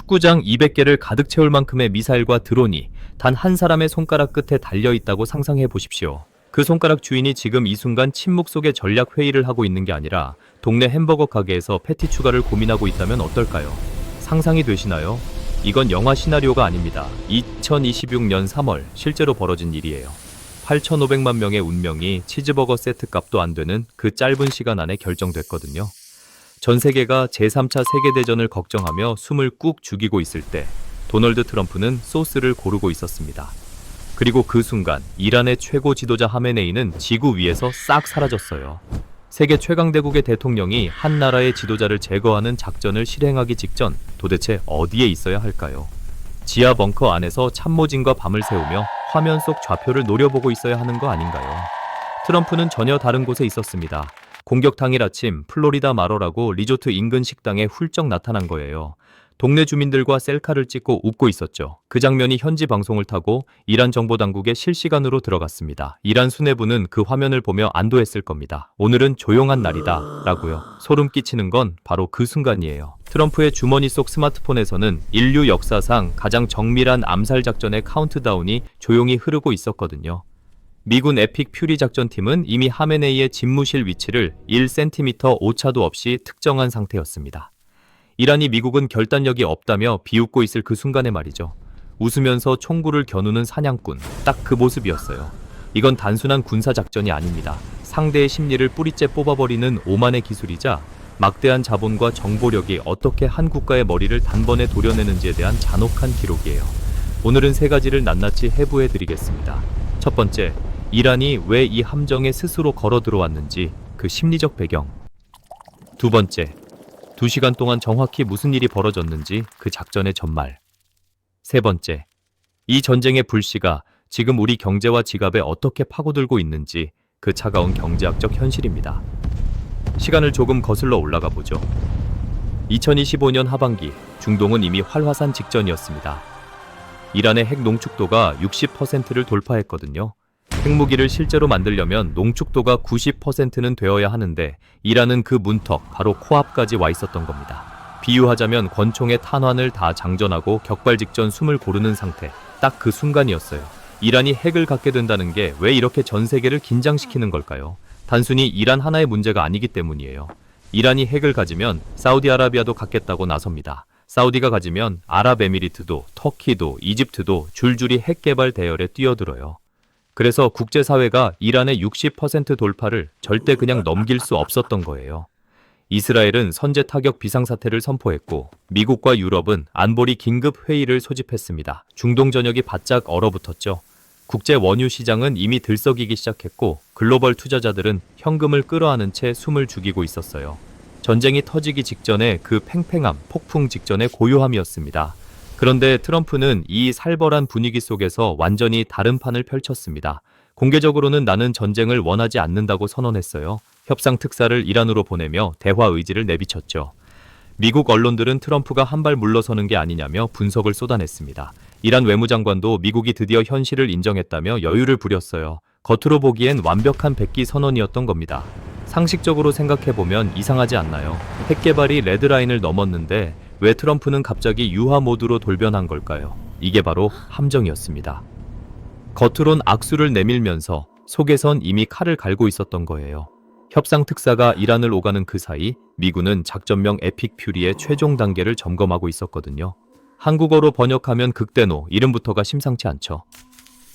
축구장 200개를 가득 채울 만큼의 미사일과 드론이 단 한 사람의 손가락 끝에 달려있다고 상상해 보십시오. 그 손가락 주인이 지금 이 순간 침묵 속에 전략 회의를 하고 있는 게 아니라 동네 햄버거 가게에서 패티 추가를 고민하고 있다면 어떨까요? 상상이 되시나요? 이건 영화 시나리오가 아닙니다. 2026년 3월 실제로 벌어진 일이에요. 8,500만 명의 운명이 치즈버거 세트 값도 안 되는 그 짧은 시간 안에 결정됐거든요. 전 세계가 제3차 세계대전을 걱정하며 숨을 꾹 죽이고 있을 때 도널드 트럼프는 소스를 고르고 있었습니다. 그리고 그 순간 이란의 최고 지도자 하메네이는 지구 위에서 싹 사라졌어요. 세계 최강대국의 대통령이 한 나라의 지도자를 제거하는 작전을 실행하기 직전 도대체 어디에 있어야 할까요? 지하 벙커 안에서 참모진과 밤을 새우며 화면 속 좌표를 노려보고 있어야 하는 거 아닌가요? 트럼프는 전혀 다른 곳에 있었습니다. 공격 당일 아침 플로리다 마러라고 리조트 인근 식당에 훌쩍 나타난 거예요. 동네 주민들과 셀카를 찍고 웃고 있었죠. 그 장면이 현지 방송을 타고 이란 정보당국에 실시간으로 들어갔습니다. 이란 수뇌부는 그 화면을 보며 안도했을 겁니다. 오늘은 조용한 날이다 라고요. 소름 끼치는 건 바로 그 순간이에요. 트럼프의 주머니 속 스마트폰에서는 인류 역사상 가장 정밀한 암살 작전의 카운트다운이 조용히 흐르고 있었거든요. 미군 에픽 퓨리 작전팀은 이미 하메네이의 집무실 위치를 1cm 오차도 없이 특정한 상태였습니다. 이란이 미국은 결단력이 없다며 비웃고 있을 그 순간에 말이죠. 웃으면서 총구를 겨누는 사냥꾼, 딱 그 모습이었어요. 이건 단순한 군사작전이 아닙니다. 상대의 심리를 뿌리째 뽑아버리는 오만의 기술이자 막대한 자본과 정보력이 어떻게 한 국가의 머리를 단번에 도려내는지에 대한 잔혹한 기록이에요. 오늘은 세 가지를 낱낱이 해부해드리겠습니다. 첫 번째, 이란이 왜 이 함정에 스스로 걸어 들어왔는지 그 심리적 배경. 두 번째, 2시간 동안 정확히 무슨 일이 벌어졌는지 그 작전의 전말. 세 번째, 이 전쟁의 불씨가 지금 우리 경제와 지갑에 어떻게 파고들고 있는지 그 차가운 경제학적 현실입니다. 시간을 조금 거슬러 올라가 보죠. 2025년 하반기, 중동은 이미 활화산 직전이었습니다. 이란의 핵 농축도가 60%를 돌파했거든요. 핵무기를 실제로 만들려면 농축도가 90%는 되어야 하는데 이란은 그 문턱, 바로 코앞까지 와 있었던 겁니다. 비유하자면 권총의 탄환을 다 장전하고 격발 직전 숨을 고르는 상태, 딱 그 순간이었어요. 이란이 핵을 갖게 된다는 게 왜 이렇게 전 세계를 긴장시키는 걸까요? 단순히 이란 하나의 문제가 아니기 때문이에요. 이란이 핵을 가지면 사우디아라비아도 갖겠다고 나섭니다. 사우디가 가지면 아랍에미리트도, 터키도, 이집트도 줄줄이 핵 개발 대열에 뛰어들어요. 그래서 국제사회가 이란의 60% 돌파를 절대 그냥 넘길 수 없었던 거예요. 이스라엘은 선제 타격 비상사태를 선포했고 미국과 유럽은 안보리 긴급 회의를 소집했습니다. 중동 전역이 바짝 얼어붙었죠. 국제 원유 시장은 이미 들썩이기 시작했고 글로벌 투자자들은 현금을 끌어안은 채 숨을 죽이고 있었어요. 전쟁이 터지기 직전에 그 팽팽함, 폭풍 직전의 고요함이었습니다. 그런데 트럼프는 이 살벌한 분위기 속에서 완전히 다른 판을 펼쳤습니다. 공개적으로는 나는 전쟁을 원하지 않는다고 선언했어요. 협상 특사를 이란으로 보내며 대화 의지를 내비쳤죠. 미국 언론들은 트럼프가 한 발 물러서는 게 아니냐며 분석을 쏟아냈습니다. 이란 외무장관도 미국이 드디어 현실을 인정했다며 여유를 부렸어요. 겉으로 보기엔 완벽한 백기 선언이었던 겁니다. 상식적으로 생각해보면 이상하지 않나요? 핵 개발이 레드라인을 넘었는데 왜 트럼프는 갑자기 유화 모드로 돌변한 걸까요? 이게 바로 함정이었습니다. 겉으론 악수를 내밀면서 속에선 이미 칼을 갈고 있었던 거예요. 협상 특사가 이란을 오가는 그 사이 미군은 작전명 에픽 퓨리의 최종 단계를 점검하고 있었거든요. 한국어로 번역하면 극대노, 이름부터가 심상치 않죠.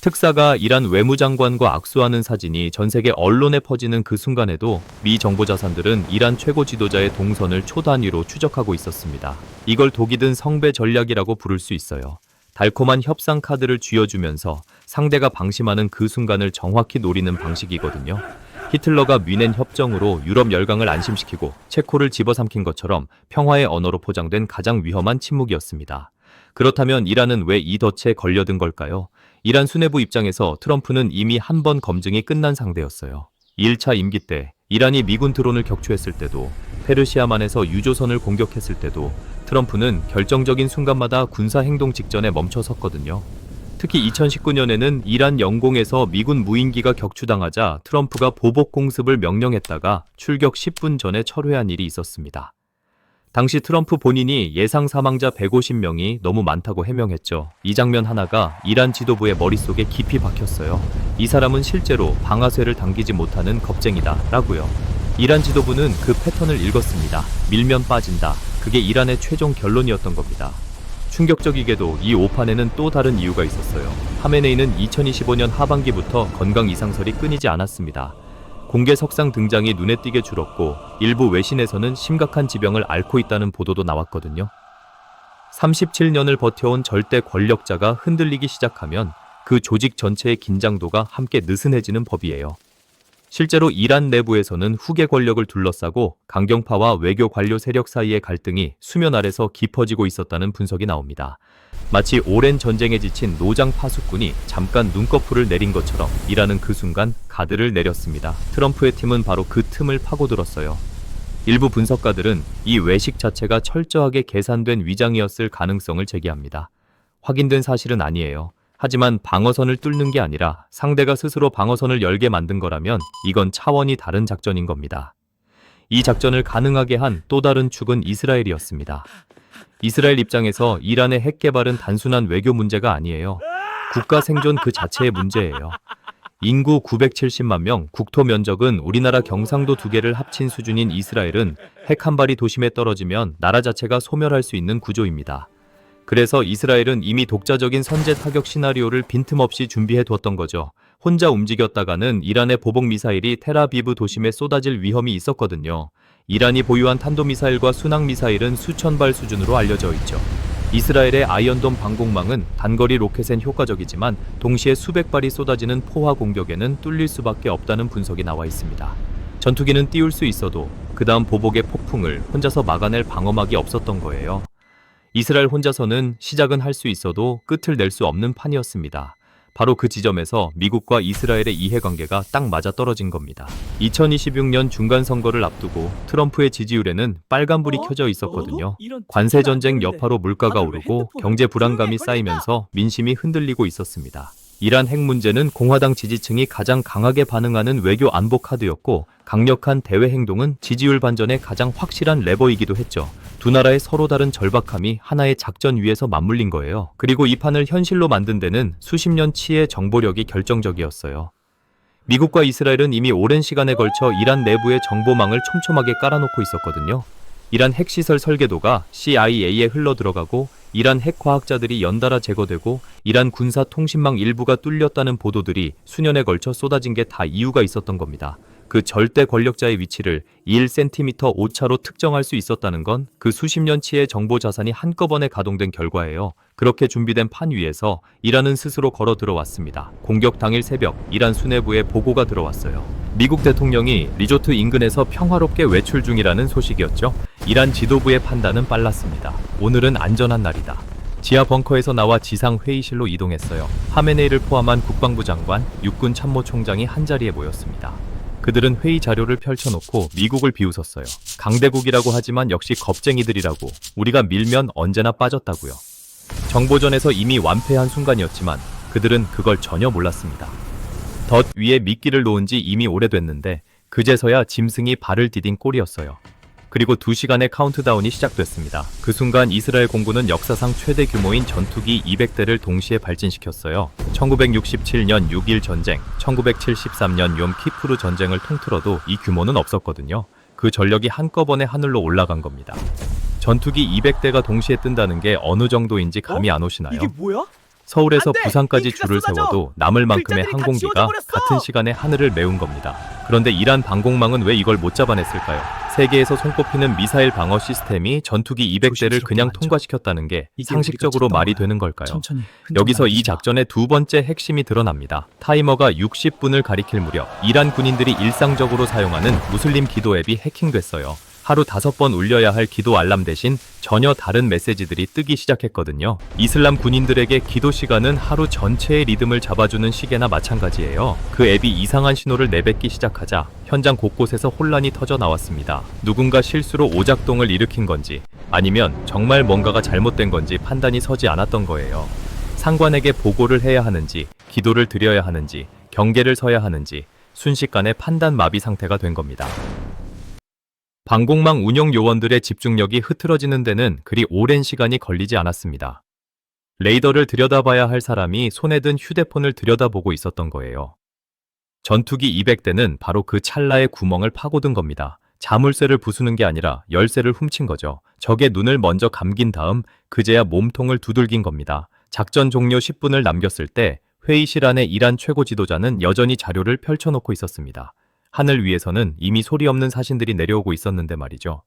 특사가 이란 외무장관과 악수하는 사진이 전 세계 언론에 퍼지는 그 순간에도 미 정보 자산들은 이란 최고 지도자의 동선을 초단위로 추적하고 있었습니다. 이걸 독이 든 성배 전략이라고 부를 수 있어요. 달콤한 협상 카드를 쥐어주면서 상대가 방심하는 그 순간을 정확히 노리는 방식이거든요. 히틀러가 뮌헨 협정으로 유럽 열강을 안심시키고 체코를 집어삼킨 것처럼 평화의 언어로 포장된 가장 위험한 침묵이었습니다. 그렇다면 이란은 왜 이 덫에 걸려든 걸까요? 이란 수뇌부 입장에서 트럼프는 이미 한 번 검증이 끝난 상대였어요. 1차 임기 때 이란이 미군 드론을 격추했을 때도 페르시아만에서 유조선을 공격했을 때도 트럼프는 결정적인 순간마다 군사 행동 직전에 멈춰섰거든요. 특히 2019년에는 이란 영공에서 미군 무인기가 격추당하자 트럼프가 보복 공습을 명령했다가 출격 10분 전에 철회한 일이 있었습니다. 당시 트럼프 본인이 예상 사망자 150명이 너무 많다고 해명했죠. 이 장면 하나가 이란 지도부의 머릿속에 깊이 박혔어요. 이 사람은 실제로 방아쇠를 당기지 못하는 겁쟁이다 라고요. 이란 지도부는 그 패턴을 읽었습니다. 밀면 빠진다. 그게 이란의 최종 결론이었던 겁니다. 충격적이게도 이 오판에는 또 다른 이유가 있었어요. 하메네이는 2025년 하반기부터 건강 이상설이 끊이지 않았습니다. 공개석상 등장이 눈에 띄게 줄었고 일부 외신에서는 심각한 지병을 앓고 있다는 보도도 나왔거든요. 37년을 버텨온 절대 권력자가 흔들리기 시작하면 그 조직 전체의 긴장도가 함께 느슨해지는 법이에요. 실제로 이란 내부에서는 후계 권력을 둘러싸고 강경파와 외교 관료 세력 사이의 갈등이 수면 아래서 깊어지고 있었다는 분석이 나옵니다. 마치 오랜 전쟁에 지친 노장 파수꾼이 잠깐 눈꺼풀을 내린 것처럼 이란은 그 순간 가드를 내렸습니다. 트럼프의 팀은 바로 그 틈을 파고들었어요. 일부 분석가들은 이 외식 자체가 철저하게 계산된 위장이었을 가능성을 제기합니다. 확인된 사실은 아니에요. 하지만 방어선을 뚫는 게 아니라 상대가 스스로 방어선을 열게 만든 거라면 이건 차원이 다른 작전인 겁니다. 이 작전을 가능하게 한 또 다른 축은 이스라엘이었습니다. 이스라엘 입장에서 이란의 핵 개발은 단순한 외교 문제가 아니에요. 국가 생존 그 자체의 문제예요. 인구 970만 명, 국토 면적은 우리나라 경상도 2개를 합친 수준인 이스라엘은 핵 한 발이 도심에 떨어지면 나라 자체가 소멸할 수 있는 구조입니다. 그래서 이스라엘은 이미 독자적인 선제 타격 시나리오를 빈틈없이 준비해 두었던 거죠. 혼자 움직였다가는 이란의 보복 미사일이 테라비브 도심에 쏟아질 위험이 있었거든요. 이란이 보유한 탄도미사일과 순항미사일은 수천 발 수준으로 알려져 있죠. 이스라엘의 아이언돔 방공망은 단거리 로켓엔 효과적이지만 동시에 수백 발이 쏟아지는 포화 공격에는 뚫릴 수밖에 없다는 분석이 나와 있습니다. 전투기는 띄울 수 있어도 그 다음 보복의 폭풍을 혼자서 막아낼 방어막이 없었던 거예요. 이스라엘 혼자서는 시작은 할 수 있어도 끝을 낼 수 없는 판이었습니다. 바로 그 지점에서 미국과 이스라엘의 이해관계가 딱 맞아떨어진 겁니다. 2026년 중간선거를 앞두고 트럼프의 지지율에는 빨간불이 켜져 있었거든요. 관세전쟁 여파로 물가가 오르고 경제 불안감이 쌓이면서 민심이 흔들리고 있었습니다. 이란 핵 문제는 공화당 지지층이 가장 강하게 반응하는 외교 안보 카드였고 강력한 대외 행동은 지지율 반전의 가장 확실한 레버이기도 했죠. 두 나라의 서로 다른 절박함이 하나의 작전 위에서 맞물린 거예요. 그리고 이 판을 현실로 만든 데는 수십 년치의 정보력이 결정적이었어요. 미국과 이스라엘은 이미 오랜 시간에 걸쳐 이란 내부의 정보망을 촘촘하게 깔아놓고 있었거든요. 이란 핵시설 설계도가 CIA에 흘러들어가고 이란 핵 과학자들이 연달아 제거되고 이란 군사 통신망 일부가 뚫렸다는 보도들이 수년에 걸쳐 쏟아진 게 다 이유가 있었던 겁니다. 그 절대 권력자의 위치를 1cm 오차로 특정할 수 있었다는 건 그 수십 년치의 정보 자산이 한꺼번에 가동된 결과예요. 그렇게 준비된 판 위에서 이란은 스스로 걸어 들어왔습니다. 공격 당일 새벽 이란 수뇌부에 보고가 들어왔어요. 미국 대통령이 리조트 인근에서 평화롭게 외출 중이라는 소식이었죠. 이란 지도부의 판단은 빨랐습니다. 오늘은 안전한 날이다. 지하 벙커에서 나와 지상 회의실로 이동했어요. 하메네이를 포함한 국방부 장관, 육군 참모총장이 한자리에 모였습니다. 그들은 회의 자료를 펼쳐놓고 미국을 비웃었어요. 강대국이라고 하지만 역시 겁쟁이들이라고. 우리가 밀면 언제나 빠졌다고요. 정보전에서 이미 완패한 순간이었지만 그들은 그걸 전혀 몰랐습니다. 덫 위에 미끼를 놓은 지 이미 오래됐는데 그제서야 짐승이 발을 디딘 꼴이었어요. 그리고 2시간의 카운트다운이 시작됐습니다. 그 순간 이스라엘 공군은 역사상 최대 규모인 전투기 200대를 동시에 발진시켰어요. 1967년 6.1 전쟁, 1973년 욤키푸르 전쟁을 통틀어도 이 규모는 없었거든요. 그 전력이 한꺼번에 하늘로 올라간 겁니다. 전투기 200대가 동시에 뜬다는 게 어느 정도인지 감이 안 오시나요? 이게 뭐야? 서울에서 안 돼! 부산까지 잉크가 줄을 쏟아져! 세워도 남을 만큼의 글자들이 다 항공기가 지워져버렸어! 같은 시간에 하늘을 메운 겁니다. 그런데 이란 방공망은 왜 이걸 못 잡아냈을까요? 세계에서 손꼽히는 미사일 방어 시스템이 전투기 200대를 그냥 통과시켰다는 게 상식적으로 말이 되는 걸까요? 여기서 이 작전의 두 번째 핵심이 드러납니다. 타이머가 60분을 가리킬 무렵 이란 군인들이 일상적으로 사용하는 무슬림 기도 앱이 해킹됐어요. 하루 5번 울려야 할 기도 알람 대신 전혀 다른 메시지들이 뜨기 시작했거든요. 이슬람 군인들에게 기도 시간은 하루 전체의 리듬을 잡아주는 시계나 마찬가지예요. 그 앱이 이상한 신호를 내뱉기 시작하자 현장 곳곳에서 혼란이 터져 나왔습니다. 누군가 실수로 오작동을 일으킨 건지 아니면 정말 뭔가가 잘못된 건지 판단이 서지 않았던 거예요. 상관에게 보고를 해야 하는지, 기도를 드려야 하는지, 경계를 서야 하는지 순식간에 판단 마비 상태가 된 겁니다. 방공망 운영 요원들의 집중력이 흐트러지는 데는 그리 오랜 시간이 걸리지 않았습니다. 레이더를 들여다봐야 할 사람이 손에 든 휴대폰을 들여다보고 있었던 거예요. 전투기 200대는 바로 그 찰나의 구멍을 파고든 겁니다. 자물쇠를 부수는 게 아니라 열쇠를 훔친 거죠. 적의 눈을 먼저 감긴 다음 그제야 몸통을 두들긴 겁니다. 작전 종료 10분을 남겼을 때 회의실 안에 이란 최고 지도자는 여전히 자료를 펼쳐놓고 있었습니다. 하늘 위에서는 이미 소리 없는 사신들이 내려오고 있었는데 말이죠.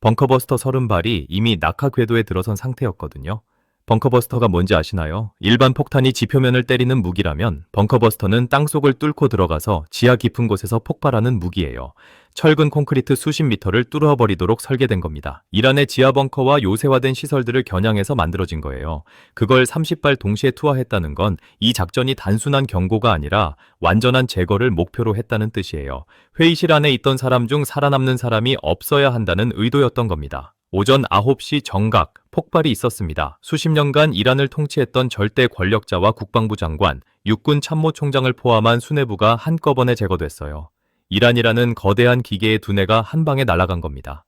벙커버스터 30발이 이미 낙하 궤도에 들어선 상태였거든요. 벙커버스터가 뭔지 아시나요? 일반 폭탄이 지표면을 때리는 무기라면 벙커버스터는 땅속을 뚫고 들어가서 지하 깊은 곳에서 폭발하는 무기예요. 철근 콘크리트 수십 미터를 뚫어버리도록 설계된 겁니다. 이란의 지하 벙커와 요새화된 시설들을 겨냥해서 만들어진 거예요. 그걸 30발 동시에 투하했다는 건 이 작전이 단순한 경고가 아니라 완전한 제거를 목표로 했다는 뜻이에요. 회의실 안에 있던 사람 중 살아남는 사람이 없어야 한다는 의도였던 겁니다. 오전 9시 정각, 폭발이 있었습니다. 수십 년간 이란을 통치했던 절대 권력자와 국방부 장관, 육군 참모총장을 포함한 수뇌부가 한꺼번에 제거됐어요. 이란이라는 거대한 기계의 두뇌가 한 방에 날아간 겁니다.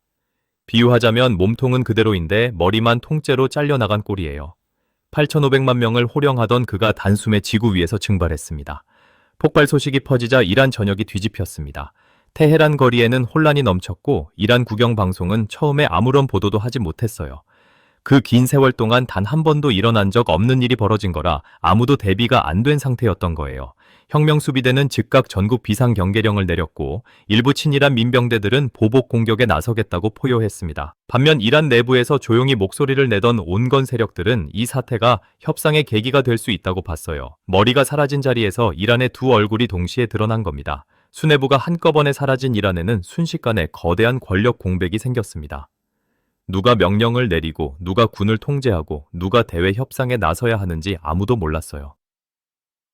비유하자면 몸통은 그대로인데 머리만 통째로 잘려나간 꼴이에요. 8,500만 명을 호령하던 그가 단숨에 지구 위에서 증발했습니다. 폭발 소식이 퍼지자 이란 전역이 뒤집혔습니다. 테헤란 거리에는 혼란이 넘쳤고 이란 국영방송은 처음에 아무런 보도도 하지 못했어요. 그 긴 세월 동안 단 한 번도 일어난 적 없는 일이 벌어진 거라 아무도 대비가 안 된 상태였던 거예요. 혁명수비대는 즉각 전국 비상경계령을 내렸고 일부 친이란 민병대들은 보복 공격에 나서겠다고 포효했습니다. 반면 이란 내부에서 조용히 목소리를 내던 온건 세력들은 이 사태가 협상의 계기가 될 수 있다고 봤어요. 머리가 사라진 자리에서 이란의 두 얼굴이 동시에 드러난 겁니다. 수뇌부가 한꺼번에 사라진 이란에는 순식간에 거대한 권력 공백이 생겼습니다. 누가 명령을 내리고 누가 군을 통제하고 누가 대외 협상에 나서야 하는지 아무도 몰랐어요.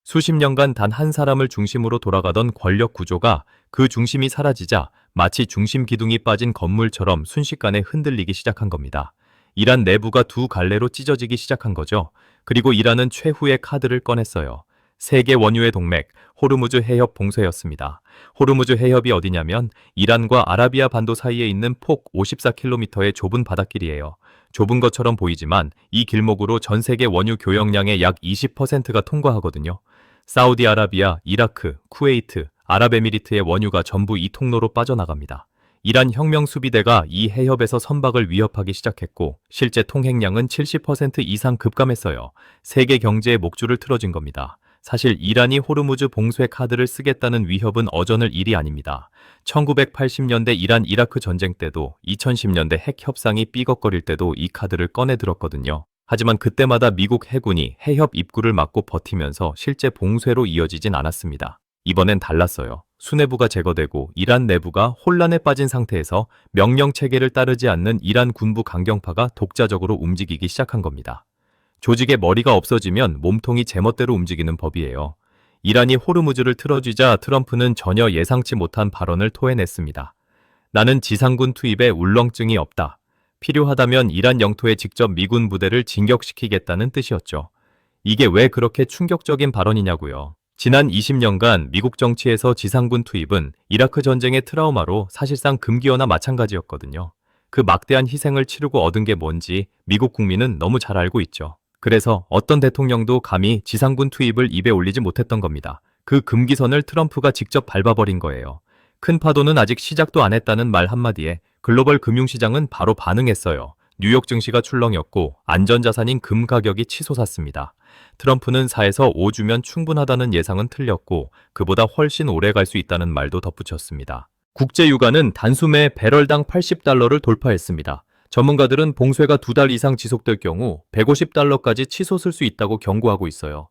수십 년간 단 한 사람을 중심으로 돌아가던 권력 구조가 그 중심이 사라지자 마치 중심 기둥이 빠진 건물처럼 순식간에 흔들리기 시작한 겁니다. 이란 내부가 두 갈래로 찢어지기 시작한 거죠. 그리고 이란은 최후의 카드를 꺼냈어요. 세계 원유의 동맥, 호르무즈 해협 봉쇄였습니다. 호르무즈 해협이 어디냐면 이란과 아라비아 반도 사이에 있는 폭 54km의 좁은 바닷길이에요. 좁은 것처럼 보이지만 이 길목으로 전 세계 원유 교역량의 약 20%가 통과하거든요. 사우디아라비아, 이라크, 쿠웨이트, 아랍에미리트의 원유가 전부 이 통로로 빠져나갑니다. 이란 혁명수비대가 이 해협에서 선박을 위협하기 시작했고 실제 통행량은 70% 이상 급감했어요. 세계 경제의 목줄을 틀어진 겁니다. 사실 이란이 호르무즈 봉쇄 카드를 쓰겠다는 위협은 어전을 일이 아닙니다. 1980년대 이란-이라크 전쟁 때도 2010년대 핵 협상이 삐걱거릴 때도 이 카드를 꺼내들었거든요. 하지만 그때마다 미국 해군이 해협 입구를 막고 버티면서 실제 봉쇄로 이어지진 않았습니다. 이번엔 달랐어요. 수뇌부가 제거되고 이란 내부가 혼란에 빠진 상태에서 명령 체계를 따르지 않는 이란 군부 강경파가 독자적으로 움직이기 시작한 겁니다. 조직의 머리가 없어지면 몸통이 제멋대로 움직이는 법이에요. 이란이 호르무즈를 틀어쥐자 트럼프는 전혀 예상치 못한 발언을 토해냈습니다. 나는 지상군 투입에 울렁증이 없다. 필요하다면 이란 영토에 직접 미군 부대를 진격시키겠다는 뜻이었죠. 이게 왜 그렇게 충격적인 발언이냐고요. 지난 20년간 미국 정치에서 지상군 투입은 이라크 전쟁의 트라우마로 사실상 금기어나 마찬가지였거든요. 그 막대한 희생을 치르고 얻은 게 뭔지 미국 국민은 너무 잘 알고 있죠. 그래서 어떤 대통령도 감히 지상군 투입을 입에 올리지 못했던 겁니다. 그 금기선을 트럼프가 직접 밟아버린 거예요. 큰 파도는 아직 시작도 안 했다는 말 한마디에 글로벌 금융시장은 바로 반응했어요. 뉴욕 증시가 출렁였고 안전자산인 금 가격이 치솟았습니다. 트럼프는 4에서 5주면 충분하다는 예상은 틀렸고 그보다 훨씬 오래 갈 수 있다는 말도 덧붙였습니다. 국제유가는 단숨에 배럴당 80달러를 돌파했습니다. 전문가들은 봉쇄가 2달 이상 지속될 경우 150달러까지 치솟을 수 있다고 경고하고 있어요.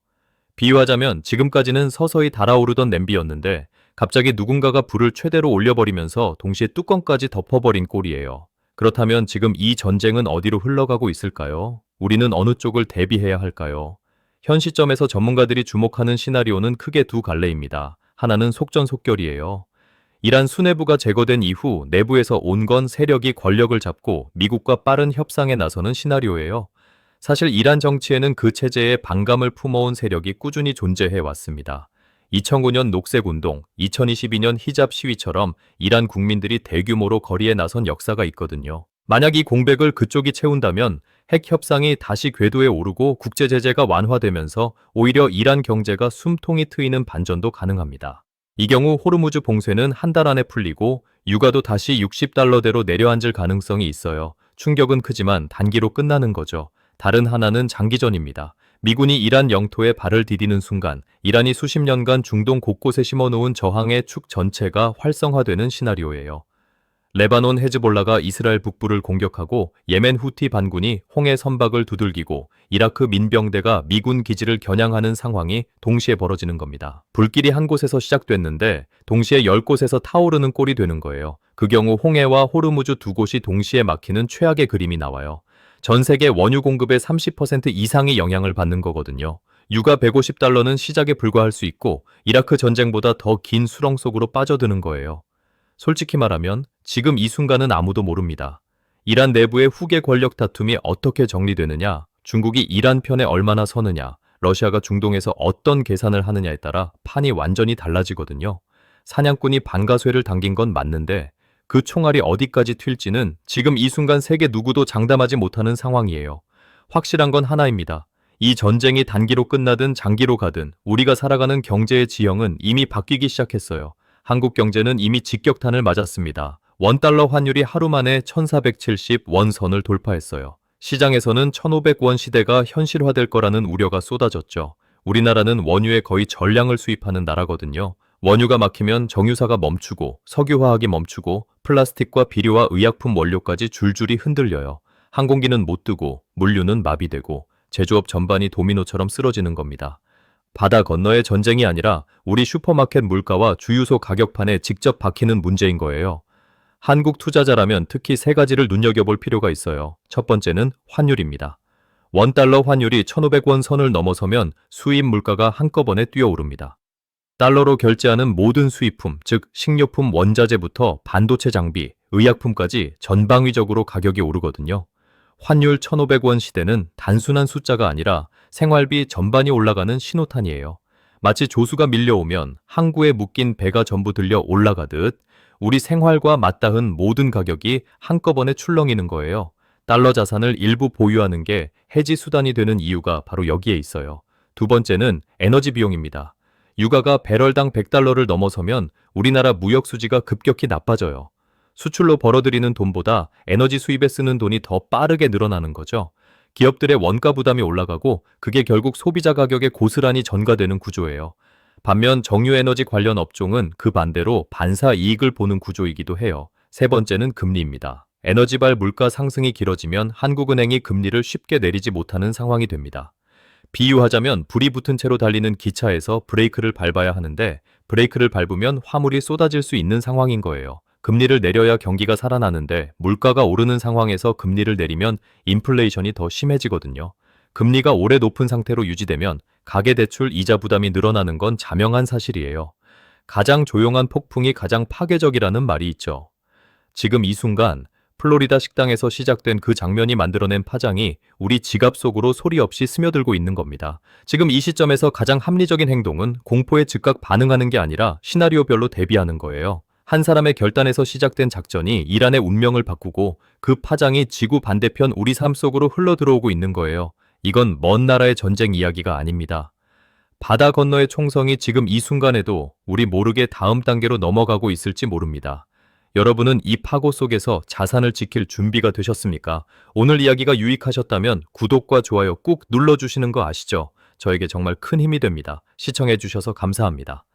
비유하자면 지금까지는 서서히 달아오르던 냄비였는데 갑자기 누군가가 불을 최대로 올려버리면서 동시에 뚜껑까지 덮어버린 꼴이에요. 그렇다면 지금 이 전쟁은 어디로 흘러가고 있을까요? 우리는 어느 쪽을 대비해야 할까요? 현 시점에서 전문가들이 주목하는 시나리오는 크게 두 갈래입니다. 하나는 속전속결이에요. 이란 수뇌부가 제거된 이후 내부에서 온건 세력이 권력을 잡고 미국과 빠른 협상에 나서는 시나리오예요. 사실 이란 정치에는 그 체제에 반감을 품어온 세력이 꾸준히 존재해 왔습니다. 2009년 녹색운동, 2022년 히잡 시위처럼 이란 국민들이 대규모로 거리에 나선 역사가 있거든요. 만약 이 공백을 그쪽이 채운다면 핵 협상이 다시 궤도에 오르고 국제 제재가 완화되면서 오히려 이란 경제가 숨통이 트이는 반전도 가능합니다. 이 경우 호르무즈 봉쇄는 한 달 안에 풀리고 유가도 다시 60달러대로 내려앉을 가능성이 있어요. 충격은 크지만 단기로 끝나는 거죠. 다른 하나는 장기전입니다. 미군이 이란 영토에 발을 디디는 순간 이란이 수십 년간 중동 곳곳에 심어놓은 저항의 축 전체가 활성화되는 시나리오예요. 레바논 헤즈볼라가 이스라엘 북부를 공격하고 예멘 후티 반군이 홍해 선박을 두들기고 이라크 민병대가 미군 기지를 겨냥하는 상황이 동시에 벌어지는 겁니다. 불길이 한 곳에서 시작됐는데 동시에 10곳에서 타오르는 꼴이 되는 거예요. 그 경우 홍해와 호르무즈 두 곳이 동시에 막히는 최악의 그림이 나와요. 전 세계 원유 공급의 30% 이상이 영향을 받는 거거든요. 유가 150달러는 시작에 불과할 수 있고 이라크 전쟁보다 더 긴 수렁 속으로 빠져드는 거예요. 솔직히 말하면 지금 이 순간은 아무도 모릅니다. 이란 내부의 후계 권력 다툼이 어떻게 정리되느냐, 중국이 이란 편에 얼마나 서느냐, 러시아가 중동에서 어떤 계산을 하느냐에 따라 판이 완전히 달라지거든요. 사냥꾼이 반가쇠를 당긴 건 맞는데 그 총알이 어디까지 튈지는 지금 이 순간 세계 누구도 장담하지 못하는 상황이에요. 확실한 건 하나입니다. 이 전쟁이 단기로 끝나든 장기로 가든 우리가 살아가는 경제의 지형은 이미 바뀌기 시작했어요. 한국 경제는 이미 직격탄을 맞았습니다. 원달러 환율이 하루 만에 1470원 선을 돌파했어요. 시장에서는 1500원 시대가 현실화될 거라는 우려가 쏟아졌죠. 우리나라는 원유의 거의 전량을 수입하는 나라거든요. 원유가 막히면 정유사가 멈추고 석유화학이 멈추고 플라스틱과 비료와 의약품 원료까지 줄줄이 흔들려요. 항공기는 못 뜨고 물류는 마비되고 제조업 전반이 도미노처럼 쓰러지는 겁니다. 바다 건너의 전쟁이 아니라 우리 슈퍼마켓 물가와 주유소 가격판에 직접 박히는 문제인 거예요. 한국 투자자라면 특히 세 가지를 눈여겨볼 필요가 있어요. 첫 번째는 환율입니다. 원달러 환율이 1,500원 선을 넘어서면 수입 물가가 한꺼번에 뛰어오릅니다. 달러로 결제하는 모든 수입품, 즉 식료품 원자재부터 반도체 장비, 의약품까지 전방위적으로 가격이 오르거든요. 환율 1,500원 시대는 단순한 숫자가 아니라 생활비 전반이 올라가는 신호탄이에요. 마치 조수가 밀려오면 항구에 묶인 배가 전부 들려 올라가듯 우리 생활과 맞닿은 모든 가격이 한꺼번에 출렁이는 거예요. 달러 자산을 일부 보유하는 게 해지 수단이 되는 이유가 바로 여기에 있어요. 두 번째는 에너지 비용입니다. 유가가 배럴당 100달러를 넘어서면 우리나라 무역 수지가 급격히 나빠져요. 수출로 벌어들이는 돈보다 에너지 수입에 쓰는 돈이 더 빠르게 늘어나는 거죠. 기업들의 원가 부담이 올라가고 그게 결국 소비자 가격에 고스란히 전가되는 구조예요. 반면 정유에너지 관련 업종은 그 반대로 반사 이익을 보는 구조이기도 해요. 세 번째는 금리입니다. 에너지발 물가 상승이 길어지면 한국은행이 금리를 쉽게 내리지 못하는 상황이 됩니다. 비유하자면 불이 붙은 채로 달리는 기차에서 브레이크를 밟아야 하는데 브레이크를 밟으면 화물이 쏟아질 수 있는 상황인 거예요. 금리를 내려야 경기가 살아나는데 물가가 오르는 상황에서 금리를 내리면 인플레이션이 더 심해지거든요. 금리가 오래 높은 상태로 유지되면 가계대출 이자 부담이 늘어나는 건 자명한 사실이에요. 가장 조용한 폭풍이 가장 파괴적이라는 말이 있죠. 지금 이 순간 플로리다 식당에서 시작된 그 장면이 만들어낸 파장이 우리 지갑 속으로 소리 없이 스며들고 있는 겁니다. 지금 이 시점에서 가장 합리적인 행동은 공포에 즉각 반응하는 게 아니라 시나리오별로 대비하는 거예요. 한 사람의 결단에서 시작된 작전이 이란의 운명을 바꾸고 그 파장이 지구 반대편 우리 삶 속으로 흘러들어오고 있는 거예요. 이건 먼 나라의 전쟁 이야기가 아닙니다. 바다 건너의 총성이 지금 이 순간에도 우리 모르게 다음 단계로 넘어가고 있을지 모릅니다. 여러분은 이 파고 속에서 자산을 지킬 준비가 되셨습니까? 오늘 이야기가 유익하셨다면 구독과 좋아요 꾹 눌러주시는 거 아시죠? 저에게 정말 큰 힘이 됩니다. 시청해주셔서 감사합니다.